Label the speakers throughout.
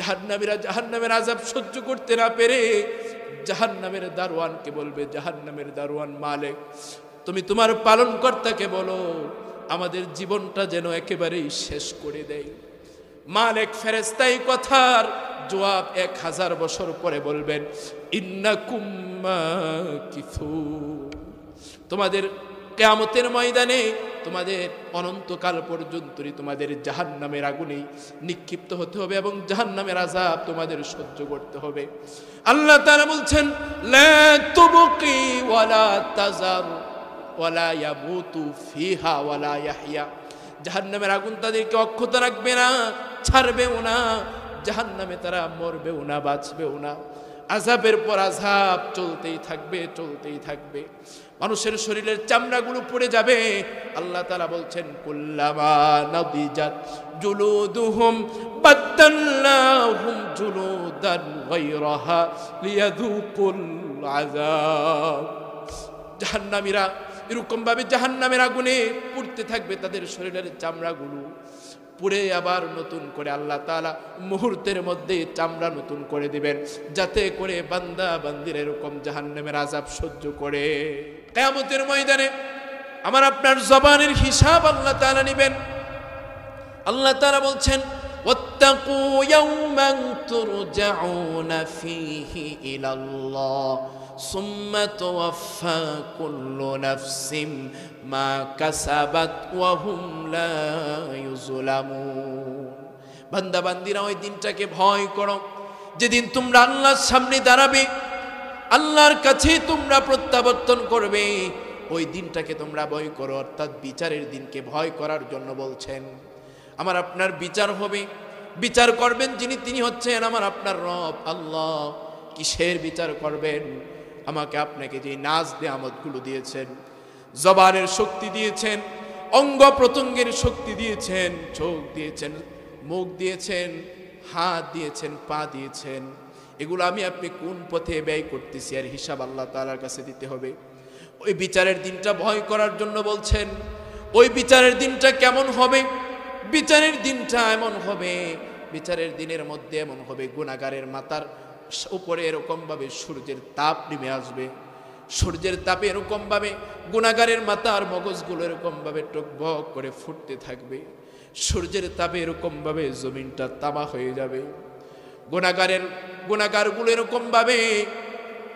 Speaker 1: জাহান্নামীরা জাহান্নামের আযাব সহ্য করতে না পেরে জাহান্নামের দারওয়ানকে বলবে, জাহান্নামের দারওয়ান মালিক, তুমি তোমার পালনকর্তাকে বলো আমাদের জীবনটা যেন একেবারেই শেষ করে দেয়। মালিক ফেরেশতা এই কথার জবাব 1000 বছর পরে বলবেন, ইন্নাকুম মাকিথুন, তোমাদের কিয়ামতের ময়দানে তোমাদের অনন্তকাল পর্যন্তই তোমাদের জাহান্নামের আগুনে নিক্ষিপ্ত হতে হবে এবং জাহান্নামের আযাব তোমাদের সহ্য করতে হবে। আল্লাহ তাআলা বলছেন, লা তুবকি ওয়ালা তাজার ওয়ালা ইয়ামুতু ফিহা ওয়ালা ইয়াহইয়া, জাহান্নামের আগুন তাদেরকে অক্ষত রাখবে না, ছাড়বেও না, জাহান্নামে তারা মরবেও না, বাঁচবেও না। আযাবের পর আযাব চলতেই থাকবে, চলতেই থাকবে। মানুষের শরীরের চামড়াগুলো পড়ে যাবে। আল্লাহ তাআলা বলছেন, কুল্লামা নাদিজাত জুলুদুহুম বাদদাল্লাহুম জুলুদান গায়রাহা লিয়াযুকুল আযাব। জাহান্নামীরা এরকম ভাবে জাহান্নামের আগুনে পুড়তে থাকবে, তাদের শরীরের চামড়াগুলো পুড়ে আবার নতুন করে আল্লাহ তাআলা মুহূর্তের মধ্যে চামড়া নতুন করে দিবেন, যাতে করে বান্দা বান্দির এরকম জাহান্নামের আযাব সহ্য করে। কিয়ামতের ময়দানে আমার আপনার জবানের হিসাব আল্লাহ তাআলা নেবেন। আল্লাহ তাআলা বলছেন, ওয়াত্তাকু ইয়াওমান তুরজাউনা ফীহি ইলাল্লাহ সুম্মা তুওয়াফফা কুল্লু নাফসিন মা কাসাবাত ওয়া হুম লা ইউযলামুন। বান্দা বান্দিরা ওই দিনটাকে ভয় করো, যেদিন তোমরা আল্লাহর সামনে দাঁড়াবে, আল্লাহর কাছে তোমরা প্রত্যাবর্তন করবে। ওই দিনটাকে তোমরা ভয় করো, অর্থাৎ বিচারের দিনকে ভয় করার জন্য বলছেন। আমার আপনার বিচার হবে, বিচার করবেন যিনি, তিনি হচ্ছেন আমার আপনার রব আল্লাহ। কিসের বিচার করবেন? আমাকে আপনাকে যে নাজ নেয়ামতগুলো দিয়েছেন, জবানের শক্তি দিয়েছেন, অঙ্গ প্রত্যঙ্গের শক্তি দিয়েছেন, চোখ দিয়েছেন, মুখ দিয়েছেন, হাত দিয়েছেন, পা দিয়েছেন, এগুলো আমি আপনি কোন পথে ব্যয় করতেছি, আর হিসাব আল্লাহ তাআলার কাছে দিতে হবে। ওই বিচারের দিনটা ভয় করার জন্য বলছেন। ওই বিচারের দিনটা কেমন হবে? বিচারের দিনটা এমন হবে, বিচারের দিনের মধ্যে এমন হবে, গুনাহগারের মাথার উপরে এরকম ভাবে সূর্যের তাপ নেমে আসবে। সূর্যের তাপে এরকম ভাবে গুনাহগারের মাথার মগজগুলো এরকম ভাবে টকবক করে ফুটতে থাকবে। সূর্যের তাপে এরকম ভাবে জমিনটা তামা হয়ে যাবে। গুনাহগারগুলো এরকম ভাবে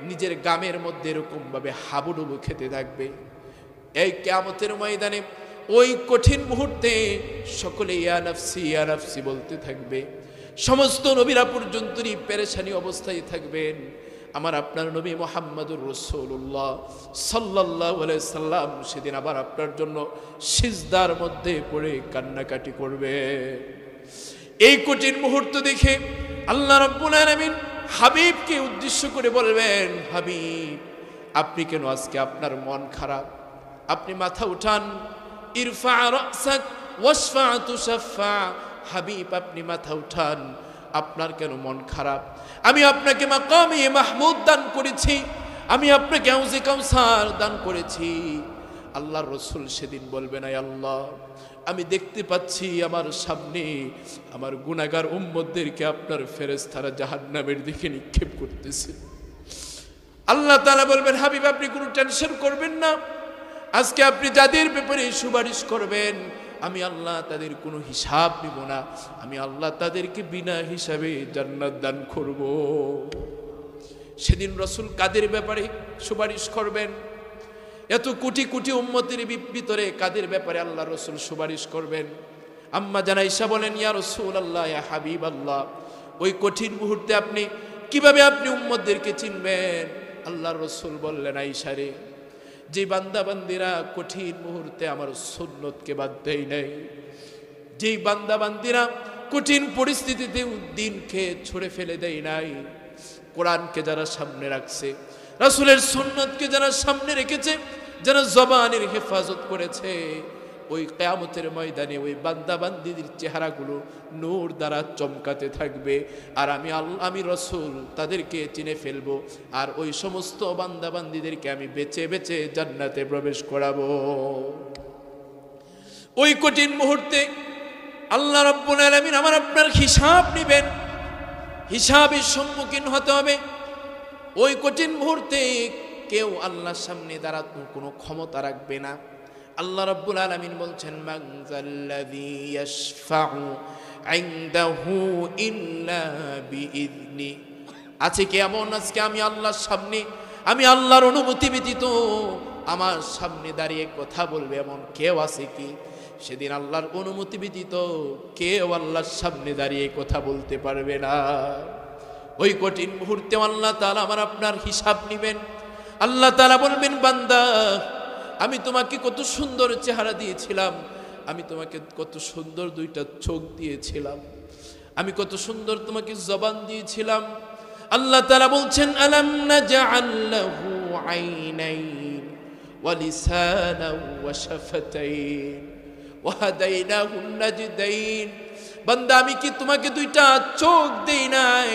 Speaker 1: নিজের গামের মধ্যে এরকম ভাবে হাবুডুবু খেতে থাকবে। এই কিয়ামতের ময়দানে ওই কঠিন মুহূর্তে সকলে ইয়া নাফসি ইয়া নাফসি বলতে থাকবে। সমস্ত নবীরা পর্যন্তই পেরেশানি অবস্থায় থাকবেন। আমার আপনার নবী মুহাম্মদুর রাসূলুল্লাহ সাল্লাল্লাহু আলাইহি সাল্লাম সেদিন আবার আপনার জন্য সিজদার মধ্যে পড়ে কান্নাকাটি করবে। এই কঠিন মুহূর্ত দেখে আল্লাহ রাব্বুল আলামিন হাবিবকে উদ্দেশ্য করে বলবেন, হাবিব আপনি কেন আজকে আপনার মন খারাপ? আপনি মাথা উঠান, ইরফা রাসাক ওয়াশফা তুশাফা। হাবিব আপনি মাথা উঠান, আপনার কেন মন খারাপ? আমি আপনাকে মাকামে মাহমুদ দান করেছি, আমি আপনাকে হাউজে কাউসার দান করেছি। আল্লাহর রাসূল সেদিন বলবেন, আয় আল্লাহ আমি দেখতে পাচ্ছি আমার সামনে আমার গুনাহগার উম্মতদেরকে আপনার ফেরেশতারা জাহান্নামের দিকে নিক্ষেপ করতেছে। আল্লাহ তাআলা বলবেন, হাবিব আপনি কোনো টেনশন করবেন না, আজকে আপনি যাদের ব্যাপারে সুপারিশ করবেন আমি আল্লাহ তাদের কোনো হিসাব নিব না, আমি আল্লাহ তাদেরকে বিনা হিসাবে জান্নাত দান করব। সেদিন রাসূল কাদের ব্যাপারে সুপারিশ করবেন? এত কোটি কোটি উম্মতের ভিতরে কাদের ব্যাপারে আল্লাহ রাসূল সুপারিশ করবেন? আম্মা জান আয়েশা বলেন, ইয়া রাসূলুল্লাহ ইয়া হাবিবাল্লাহ ওই কঠিন মুহূর্তে আপনি কিভাবে আপনি উম্মতদেরকে চিনবেন? আল্লাহর রাসূল বললেন, আয়েশা রে, যে বান্দা বান্দিরা কঠিন মুহূর্তে আমার সুন্নতকে বাদ দেয় নাই, যেই বান্দা বান্দিরা কঠিন পরিস্থিতিতে দিনকে ছুড়ে ফেলে দেয় নাই, কোরআনকে যারা সামনে রাখছে, রাসূলের সুন্নতকে যারা সামনে রেখেছে, যারা জবানের হেফাজত করেছে, ওই কিয়ামতের ময়দানে ওই বান্দা বান্দিদের চেহারাগুলো নূর দ্বারা চমকাতে থাকবে। আর আমি রাসূল তাদেরকে চিনে ফেলবো, আর ওই সমস্ত বান্দা বান্দিদেরকে আমি বেছে বেছে জান্নাতে প্রবেশ করাবো। ওই কঠিন মুহূর্তে আল্লাহ রাব্বুল আলামিন আমার আপনার হিসাব নেবেন। হিসাবের সম্মুখীন হতে হবে। ওই কঠিন মুহূর্তে কেউ আল্লাহর সামনে দাঁড়ানোর কোনো ক্ষমতা রাখবে না। আল্লাহ রাব্বুল আলামিন বলছেন, মান যাল্লাযী ইয়াশফাউ ইনদাহু ইল্লা বিইذনি। আছে কি এমন আজকে আমি আল্লাহর সামনে, আমি আল্লাহর অনুমতি ব্যতীত আমার সামনে দাঁড়িয়ে কথা বলবে এমন কেউ আছে কি? সেদিন আল্লাহর অনুমতি ব্যতীত কেউ আল্লাহর সামনে দাঁড়িয়ে কথা বলতে পারবে না। ওই কঠিন মুহূর্তে আল্লাহ তাআলা আমার আপনার হিসাব নেবেন। আল্লাহ তাআলা বলবেন, বান্দা আমি তোমাকে কত সুন্দর চেহারা দিয়েছিলাম, আমি তোমাকে কত সুন্দর দুইটা চোখ দিয়েছিলাম, আমি কত সুন্দর তোমাকে জবান দিয়েছিলাম। আল্লাহ তাআলা বলছেন, আলাম নাজআল লাহু আইনাইন ওয়া লিসানান ওয়া শাফাতাইন ওয়া হাদাইনাহু নাজদাইন। বান্দা আমি কি তোমাকে দুইটা চোখ দেই নাই?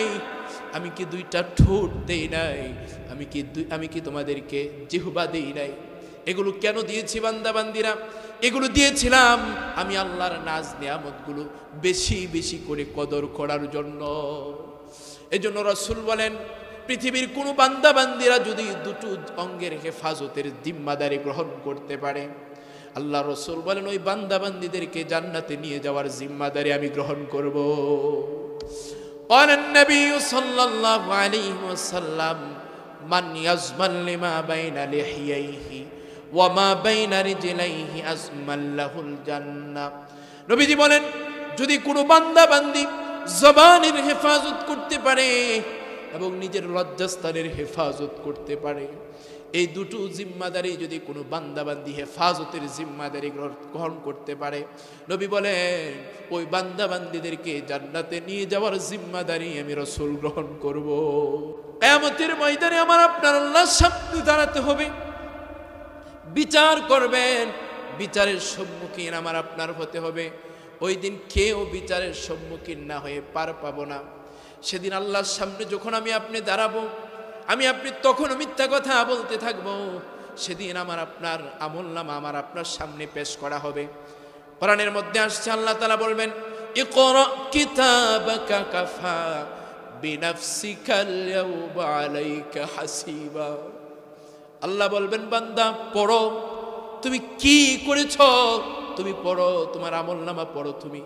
Speaker 1: আমি কি দুইটা ঠোঁট দেই নাই? আমি কি তোমাদেরকে জিহ্বা দেই নাই? এগুলো কেন দিয়েছি বান্দা বান্দিরা? এগুলো দিয়েছিলাম আমি আল্লাহর নাজ নিয়ামতগুলো বেশি বেশি করে কদর করার জন্য। এজন্য রাসূল বলেন, পৃথিবীর কোনো বান্দা বান্দিরা যদি দুটো অঙ্গের হেফাজতের জিম্মাদারি গ্রহণ করতে পারে, আল্লাহ রাসূল বলেন ওই বান্দা বান্দিদেরকে জান্নাতে নিয়ে যাওয়ার জিম্মাদারি আমি গ্রহণ করব। قال النبي صلى الله عليه وسلم من يزمل لما بين لحييه وما بين رجليه أزمل له الجنة। নবীজি বলেন, যদি কোনো বান্দা বান্দি জবানের হেফাজত করতে পারে এবং নিজের লজ্জাস্থানের হেফাজত করতে পারে, এই দুটো জিম্মাদারি যদি কোনো বান্দাবান্দি হেফাজতের জিম্মাদারি গ্রহণ করতে পারে, নবী বলেন ওই বান্দাবান্দিদেরকে জান্নাতে নিয়ে যাওয়ার জিম্মাদারি আমি রাসূল গ্রহণ করব। কিয়ামতের ময়দানে আমার আপনার আল্লাহর সামনে দাঁড়াতে হবে, বিচার করবেন, বিচারের সম্মুখীন আমার আপনার হতে হবে। ওই দিন কেউ বিচারের সম্মুখীন না হয়ে পার পাবো না। সেদিন আল্লাহর সামনে যখন আমি আপনি দাঁড়াবো, আমি আপনি তখন মিথ্যা কথা বলতে থাকবো। সেদিন আমার আপনার আমলনামা আমার আপনার সামনে পেশ করা হবে। কোরআনের মধ্যে আসছে, আল্লাহ তাআলা বলবেন, ইকরা কিতাবাকা কাফা বিনাফসিকাল ইয়াওমা আলাইকা হাসিবা। আল্লাহ বলবেন, বান্দা পড়ো, তুমি কি করেছো তুমি পড়ো, তোমার আমলনামা পড়ো। তুমি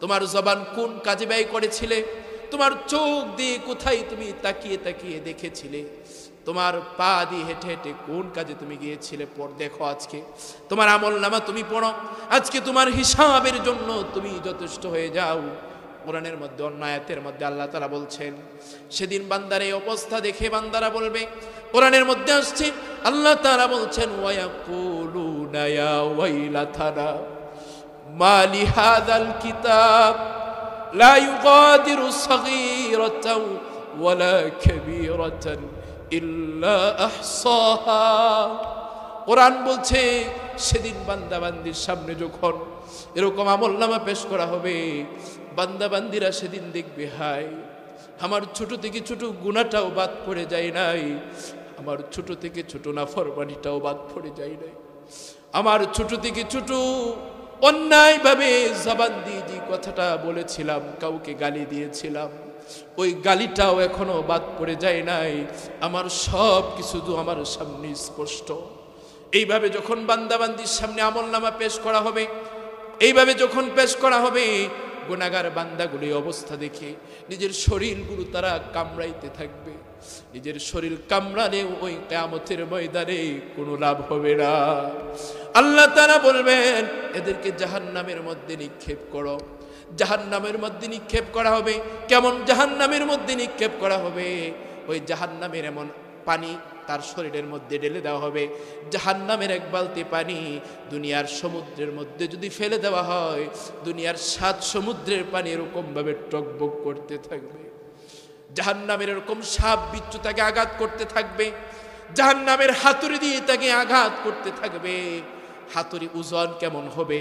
Speaker 1: তোমার জবান কোন কাজে ব্যয় করেছিলে, তোমার চোখ দিয়ে কোথায় তুমি তাকিয়ে তাকিয়ে দেখেছিলে, তোমার পা দিয়ে হেঁটে হেঁটে কোন কাজে তুমি গিয়েছিলে, পড় দেখো। আজকে তোমার আমলনামা তুমি পড়ো, আজকে তোমার হিসাবের জন্য তুমি যথেষ্ট হয়ে যাও। কোরআনের মধ্যে অন্য আয়াতের মধ্যে আল্লাহ তাআলা বলছেন, সেদিন বান্দার এই অবস্থা দেখে বান্দারা বলবে, কোরআনের মধ্যে আসছে আল্লাহ তাআলা বলছেন, ওয়ায়াকুলুনা ইয়া ওয়াইলাতানা মা লিহাযাল কিতাব লা ইউগাদিরু সাগীরাতাও ওয়ালা কাবীরাতান ইল্লা আহসাহা। কোরআন বলছে সেদিন বান্দাবান্দির সামনে যখন এরকম আমলনামা পেশ করা হবে, বান্দাবান্দিরা সেদিন দেখবে, হায় আমার ছোট থেকে ছোট গুনাহটাও বাদ পড়ে যায় নাই, আমার ছোট থেকে ছোট নাফরমানিটাও বাদ পড়ে যায় নাই, আমার ছোট থেকে ছোট অন্যায়ভাবে জবান দিয়ে যে কথাটা বলেছিলাম, কাউকে গালি দিয়েছিলাম, ওই গালিটাও এখনো বাদ পড়ে যায় নাই, আমার সব কিছু তো আমার সামনে স্পষ্ট। এইভাবে যখন বান্দাবান্দির সামনে আমলনামা পেশ করা হবে, এইভাবে যখন পেশ করা হবে, গুনাহগার বান্দাগুলো অবস্থা দেখে নিজের শরীরগুলো তারা কামড়াইতে থাকবে। নিজের শরীর কামড়ালেও ওই কিয়ামতের ময়দানে কোনো লাভ হবে না। আল্লাহ তাআলা বলবেন, এদেরকে জাহান্নামের মধ্যে নিক্ষেপ করো। জাহান্নামের মধ্যে নিক্ষেপ করা হবে। কেমন জাহান্নামের মধ্যে নিক্ষেপ করা হবে? ওই জাহান্নামের এমন পানি তার শরীরের মধ্যে ঢেলে দেওয়া হবে, জাহান্নামের এক বালতি পানি দুনিয়ার সমুদ্রের মধ্যে যদি ফেলে দেওয়া হয়, দুনিয়ার 7 সমুদ্রের পানি এরকম ভাবে টকবক করতে থাকবে। জাহান্নামের এরকম সাপ বিচ্ছু তাকে আঘাত করতে থাকবে, জাহান্নামের হাতুড়ি দিয়ে তাকে আঘাত করতে থাকবে। হাতুড়ি ওজন কেমন হবে?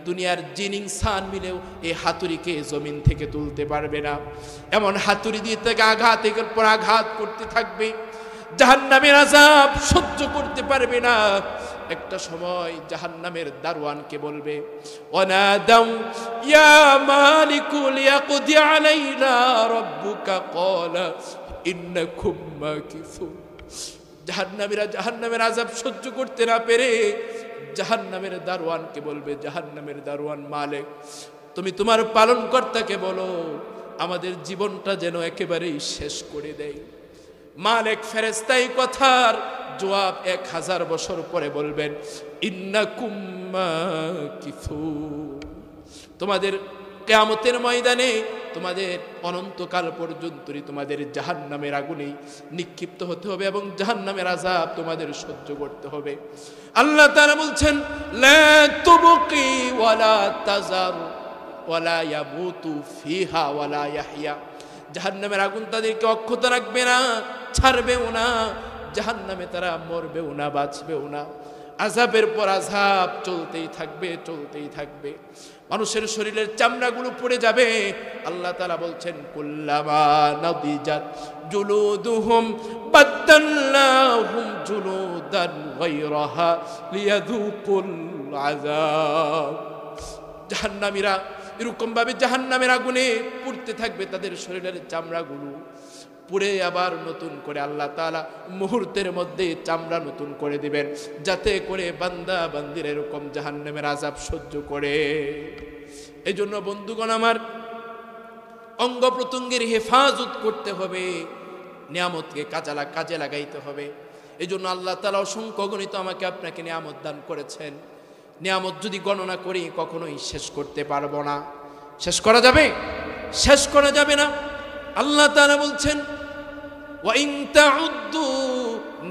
Speaker 1: দুনিয়ার জিন ইনসান মিলেও এই হাতুড়িকে জমিন থেকে তুলতে পারবে না। এমন হাতুড়ি দিয়ে তাকে আঘাতের পর আঘাত করতে থাকবে। জাহান্নামের আযাব সহ্য করতে পারবে না। একটা সময় জাহান্নামের দারওয়ানকে বলবে, ওয়ানাদাউ ইয়া মালিকু লিয়াকদি আলাইনা রাব্বুকা ক্বালা ইন্নাকুম মাকিসুন। জাহান্নামীরা জাহান্নামের আযাব সহ্য করতে না পেরে জাহান্নামের দারওয়ানকে বলবে, জাহান্নামের দারওয়ান মালিক, তুমি তোমার পালনকর্তাকে বলো আমাদের জীবনটা যেন একেবারেই শেষ করে দেয়। মালিক ফেরেশতা এই কথার জবাব 1000 বছর পরে বলবেন, ইন্নাকুম মাকিসুন। তোমাদের কিয়ামতের ময়দানে তোমাদের অনন্তকাল পর্যন্ত তোমাদের জাহান্নামের আগুনে নিক্ষিপ্ত হতে হবে এবং জাহান্নামের আযাব তোমাদের সহ্য করতে হবে। আল্লাহ তাআলা বলছেন, লা তুবকি ওয়ালা তাজার ওয়ালা ইয়ামুতু ফিহা ওয়ালা ইয়াহইয়া। জাহান্নামের আগুন তাদেরকে অক্ষত রাখবে না, ছাড়বেও না। জাহান্নামে তারা মরবেও না, বাঁচবেও না। আযাবের পর আযাব চলতেই থাকবে, চলতেই থাকবে। মানুষের শরীরের চামড়াগুলো পড়ে যাবে। আল্লাহ তাআলা বলছেন, কুল্লামা নাদিজাত জুলুদুহুম বাদদালনাহুম জুলুদান গায়রাহা লিয়াযুকুল আযাব। জাহান্নামীরা এরকম ভাবে জাহান্নামের আগুনে পুড়তে থাকবে, তাদের শরীরের চামড়াগুলো পুড়ে আবার নতুন করে আল্লাহ তাআলা মুহূর্তের মধ্যে চামড়া নতুন করে দিবেন, যাতে করে বান্দা বান্দির এরকম জাহান্নামের আযাব সহ্য করে। এই জন্য বন্ধুগণ আমার, অঙ্গ প্রত্যঙ্গের হেফাজত করতে হবে, নিয়ামতকে কাজে লাগাইতে হবে। এই জন্য আল্লাহ তাআলা অসংখ্য গণিত আমাকে আপনাকে নিয়ামত দান করেছেন। নিয়ামত যদি গণনা করি কখনোই শেষ করতে পারবো না। শেষ করা যাবে? শেষ করা যাবে না। আল্লাহ তাআলা বলছেন, ওয়া ইন তাউদ্দু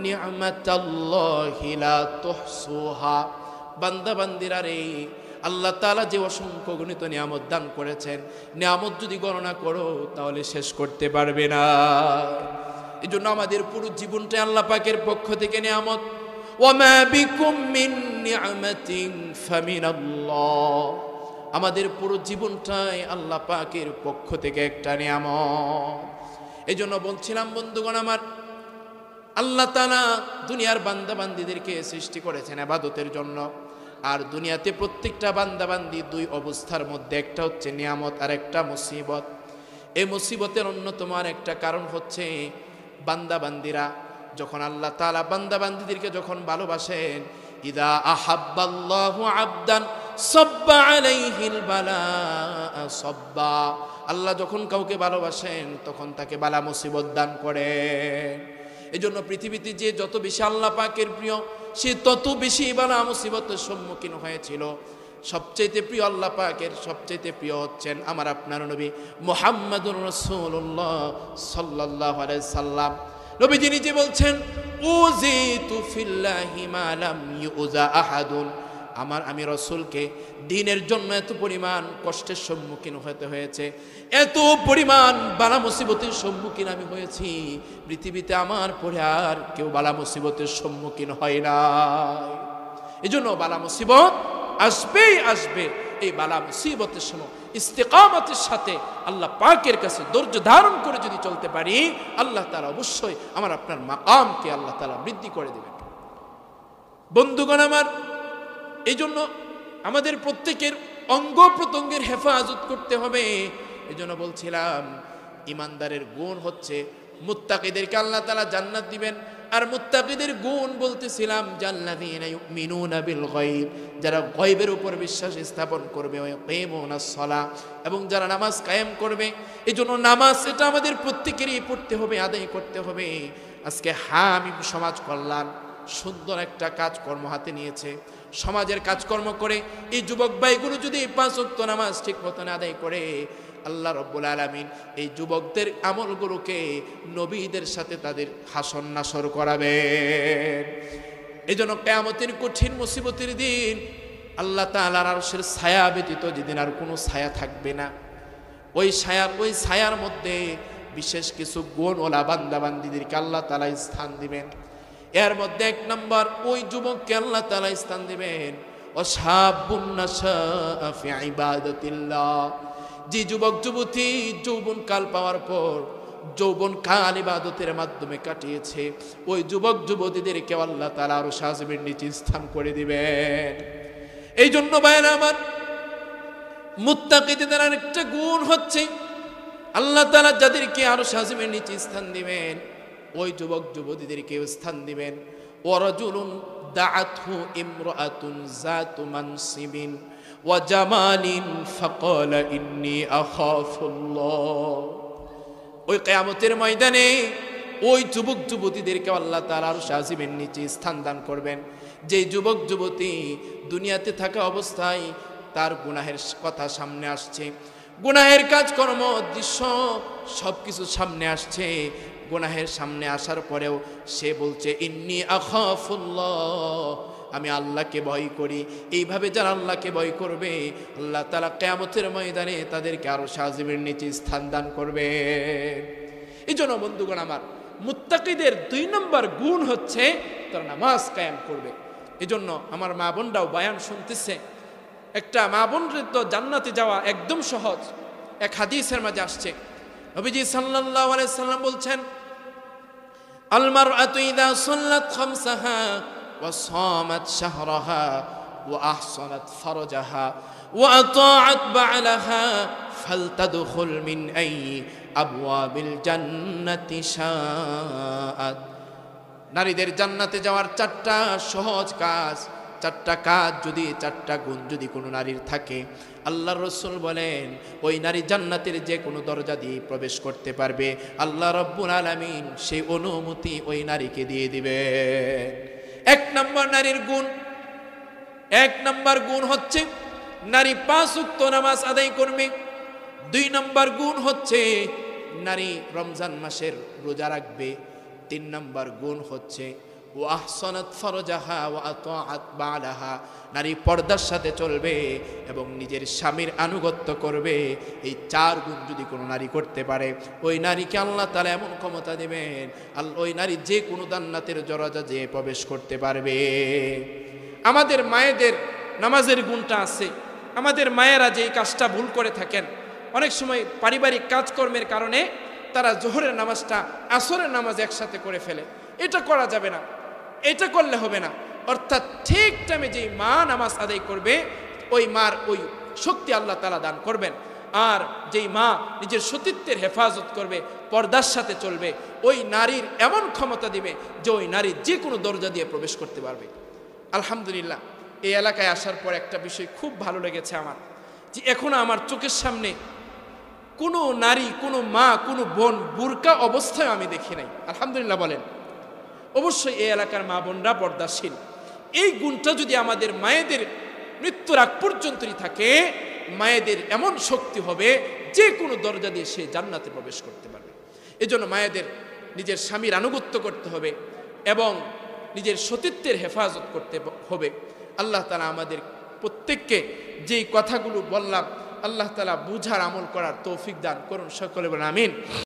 Speaker 1: নি'মাতাল্লাহি লা তুহসুহা। বান্দা বান্দিরা রে, আল্লাহ তাআলা যে অসংখ্য গণিত নিয়ামত দান করেছেন, নিয়ামত যদি গণনা করো তাহলে শেষ করতে পারবে না। এই জন্য আমাদের পুরো জীবনটাই আল্লাহ পাকের পক্ষ থেকে নিয়ামত। ওয়া মা বিকুম মিন নি'মাতিন ফামিনাল্লাহ। আমাদের পুরো জীবনটাই আল্লাহ পাকের পক্ষ থেকে একটা নিয়ামত। এই জন্য বলছিলাম বন্ধুগণ আমার, আল্লাহ তাআলা দুনিয়ার বান্দা বান্দীদেরকে সৃষ্টি করেছেন ইবাদতের জন্য। আর দুনিয়াতে প্রত্যেকটা বান্দা বান্দি দুই অবস্থার মধ্যে, একটা হচ্ছে নিয়ামত আর একটা মুসিবত। এই মুসিবতের অন্যতম আর একটা কারণ হচ্ছে বান্দা বান্দিরা যখন আল্লাহ তাআলা বান্দা বান্দীদেরকে যখন ভালোবাসেন, ইদা আহাব্বাল্লাহু আবদান সাব্বা আলাইহিল বালা সাব্বা। আল্লাহ যখন কাউকে ভালোবাসেন তখন তাকে বালা মুসিবত দান করেন। এজন্য পৃথিবীতে যে যত বেশি আল্লাহ পাকের প্রিয়, সে তত বেশি বালা মুসিবতের সম্মুখীন হয়েছিল। সবচেয়ে প্রিয় আল্লাহ পাকের সবচেয়ে প্রিয় হচ্ছেন আমার আপনার নবী মুহাম্মদুর রাসূলুল্লাহ সাল্লাল্লাহু আলাইহি সাল্লাম। নবীজি নিজে বলছেন, উযিতু ফিল্লাহি মা লাম ইউযা আহাদুন। আমি রাসূলকে দ্বীনের জন্য এত পরিমাণ কষ্টের সম্মুখীন হতে হয়েছে, এত পরিমাণ বালা মুসিবতের সম্মুখীন আমি হয়েছি, পৃথিবীতে আমার পরে আর কেউ বালা মুসিবতের সম্মুখীন হয় না। এজন্য বালা মুসিবত আসবেই আসবে। এই বালা মুসিবতের সময় ইস্তেকামতের সাথে আল্লাহ পাকের কাছে ধৈর্য ধারণ করে যদি চলতে পারি, আল্লাহ তাআলা অবশ্যই আমার আপনার মাকামকে আল্লাহ তাআলা বৃদ্ধি করে দেবেন। বন্ধুগণ আমার, এই জন্য আমাদের প্রত্যেকের অঙ্গ প্রত্যঙ্গের হেফাজত করতে হবে। এই জন্য বলছিলাম ইমানদারের গুণ হচ্ছে মুত্তাকিদেরকে আল্লাহ তাআলা জান্নাত দিবেন। আর মুত্তাকিদের গুণ বলতেছিলাম, জাল্লাযীনা ইউমিনুনা বিল গায়ব, যারা গায়বের উপর বিশ্বাস স্থাপন করবে, ওয়া ইয়াকিমুনাস সালাহ, এবং যারা নামাজ কায়েম করবে। এই জন্য নামাজ এটা আমাদের প্রত্যেকেরই পড়তে হবে, আদায় করতে হবে। আজকে হামিম সমাজ কল্যাণ সুন্দর একটা কাজকর্ম হাতে নিয়েছে। সমাজের কাজকর্ম করে এই যুবক ভাইগুলো যদি 5 ওয়াক্ত নামাজ ঠিক মতন আদায় করে, আল্লাহ রাব্বুল আলামিন এই যুবকদের আমলগুলোকে নবীদের সাথে তাদের হাসর নাসর করাবেন। এই জন্য কিয়ামতের কঠিন মুসিবতের দিন আল্লাহ তাআলার আরশের ছায়া ব্যতীত যেদিন আর কোনো ছায়া থাকবে না, ওই ছায়ার মধ্যে বিশেষ কিছু গুণওয়ালা বান্দা বান্দীদেরকে আল্লাহ তাআলা স্থান দিবেন। এর মধ্যে 1 নম্বর, ওই যুবককে আল্লাহ তাআলা স্থান দিবেন ওয়াশাবুন নাশা ফি ইবাদাতিল্লাহ। যে যুবক যুবতী যৌবন কাল পাওয়ার পর যৌবনকাল ইবাদতের মাধ্যমে কাটিয়েছে, ওই যুবক যুবতীদেরকে আল্লাহ তাআলা আরশ আজিমের নিচে স্থান করে দিবেন। এই জন্য ভাইরা আমার, মুত্তাকিদের আরেকটা গুণ হচ্ছে আল্লাহ তাআলা যাদেরকে আরশ আজিমের নিচে স্থান দিবেন, ওই যুবক যুবতীদেরকেও স্থান দিবেন। ওয়ারাজুলুন দাআতহু ইমরাআতুন যাতু মানসিবিন ওয়া জামালিন ফাকালা ইন্নী আখাফুল্লাহ। ওই কিয়ামতের ময়দানে ওই যুবক যুবতীদেরকে আল্লাহ তাআলা আরশ আজিমের নিচে স্থান দান করবেন। যে যুবক যুবতী দুনিয়াতে থাকা অবস্থায় তার গুনাহের কথা সামনে আসছে, গুনাহের কাজকর্ম দৃশ্য সবকিছু সামনে আসছে, গুনাহের সামনে আসার পরেও সে বলছে ইন্নী আখাফুল্লাহ, আমি আল্লাহকে ভয় করি। এইভাবে যারা আল্লাহকে ভয় করবে, আল্লাহ তাআলা কিয়ামতের ময়দানে তাদেরকে আরশ আজিমের নিচে স্থান দান করবে। এই জন্য বন্ধুগণ আমার, মুত্তাকিদের 2 নম্বর গুণ হচ্ছে তারা নামাজ কায়েম করবে। এই জন্য আমার মা বোনরাও বয়ান শুনতেছে, একটা মা বোনদের তো জান্নাতে যাওয়া একদম সহজ। এক হাদিসের মাঝে আসছে, নবীজি সাল্লাল্লাহু আলাইহি সাল্লাম বলছেন, আল মারআতু ইযা সাল্লাত খামসাহা ওয়া সামাত শাহরাহা ওয়া আহসানাত ফারজাহা ওয়া আতাআত বা'লাহা ফালতাদখুল মিন আই আবওয়াবিল জান্নাতি শাআত। নারীদের জান্নাতে যাওয়ার 4টা সহজ কাজ, 4টা কাজ যদি, 4টা গুণ যদি কোনো নারীর থাকে, আল্লাহর রাসূল বলেন ওই নারী জান্নাতের যে কোনো দরজা দিয়ে প্রবেশ করতে পারবে। আল্লাহ রাব্বুল আলামিন সেই অনুমতি ওই নারীকে দিয়ে দিবে। 1 নম্বর নারীর গুণ, 1 নম্বর গুণ হচ্ছে নারী 5 ওয়াক্ত নামাজ আদায় করবে। 2 নম্বর গুণ হচ্ছে নারী রমজান মাসের রোজা রাখবে। 3 নম্বর গুণ হচ্ছে ওয়া আহসানাত ফারজাহা ওয়া আতাআত বা'লাহা, নারী পর্দার সাথে চলবে এবং নিজের স্বামীর আনুগত্য করবে। এই 4 গুণ যদি কোনো নারী করতে পারে, ওই নারীকে আল্লাহ তাআলা এমন ক্ষমতা দেবেন, ওই নারী যে কোনো জান্নাতের দরজা দিয়ে প্রবেশ করতে পারবে। আমাদের মায়েদের নামাজের গুণটা আছে। আমাদের মায়েরা যে কাজটা ভুল করে থাকেন, অনেক সময় পারিবারিক কাজকর্মের কারণে তারা জোহরের নামাজটা আসরের নামাজ একসাথে করে ফেলে। এটা করা যাবে না, এটা করলে হবে না। অর্থাৎ ঠিক টাইমে যেই মা নামাজ আদায় করবে, ওই মার ওই শক্তি আল্লাহ তাআলা দান করবেন। আর যেই মা নিজের সতীত্বের হেফাজত করবে, পর্দার সাথে চলবে, ওই নারীর এমন ক্ষমতা দিবে যে ওই নারী যে কোনো দরজা দিয়ে প্রবেশ করতে পারবে। আলহামদুলিল্লাহ, এই এলাকায় আসার পর একটা বিষয় খুব ভালো লেগেছে আমার, যে এখনো আমার চোখের সামনে কোনো নারী, কোনো মা, কোনো বোন বুরকা অবস্থায় আমি দেখি নাই। আলহামদুলিল্লাহ বলেন। অবশ্যই এই এলাকার মা বোনরা পর্দাশীল। এই গুণটা যদি আমাদের মায়েদের মৃত্যুর আগ পর্যন্তই থাকে, মায়েদের এমন শক্তি হবে যে কোনো দরজা দিয়ে সে জান্নাতে প্রবেশ করতে পারবে। এজন্য মায়েদের নিজের স্বামীর আনুগত্য করতে হবে এবং নিজের সতীত্বের হেফাজত করতে হবে। আল্লাহ তাআলা আমাদের প্রত্যেককে যেই কথাগুলো বললাম, আল্লাহ তাআলা বুঝার আমল করার তৌফিক দান করুন। সকলে বলেন আমিন।